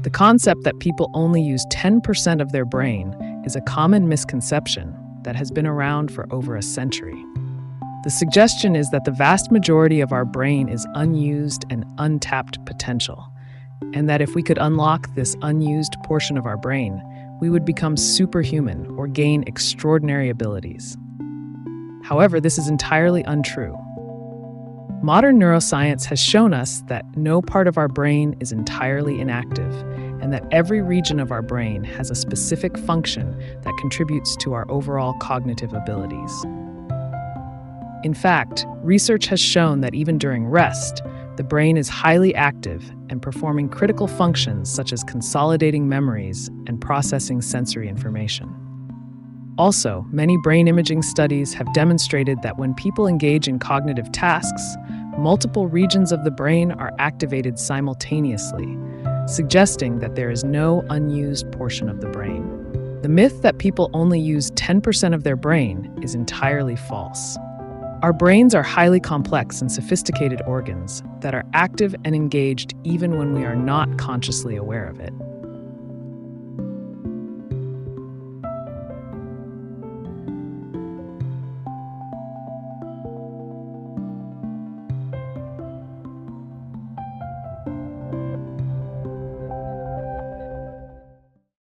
The concept that people only use 10% of their brain is a common misconception that has been around for over a century. The suggestion is that the vast majority of our brain is unused and untapped potential, and that if we could unlock this unused portion of our brain, we would become superhuman or gain extraordinary abilities. However, this is entirely untrue. Modern neuroscience has shown us that no part of our brain is entirely inactive, and that every region of our brain has a specific function that contributes to our overall cognitive abilities. In fact, research has shown that even during rest, the brain is highly active and performing critical functions such as consolidating memories and processing sensory information. Also, many brain imaging studies have demonstrated that when people engage in cognitive tasks, multiple regions of the brain are activated simultaneously, suggesting that there is no unused portion of the brain. The myth that people only use 10% of their brain is entirely false. Our brains are highly complex and sophisticated organs that are active and engaged even when we are not consciously aware of it.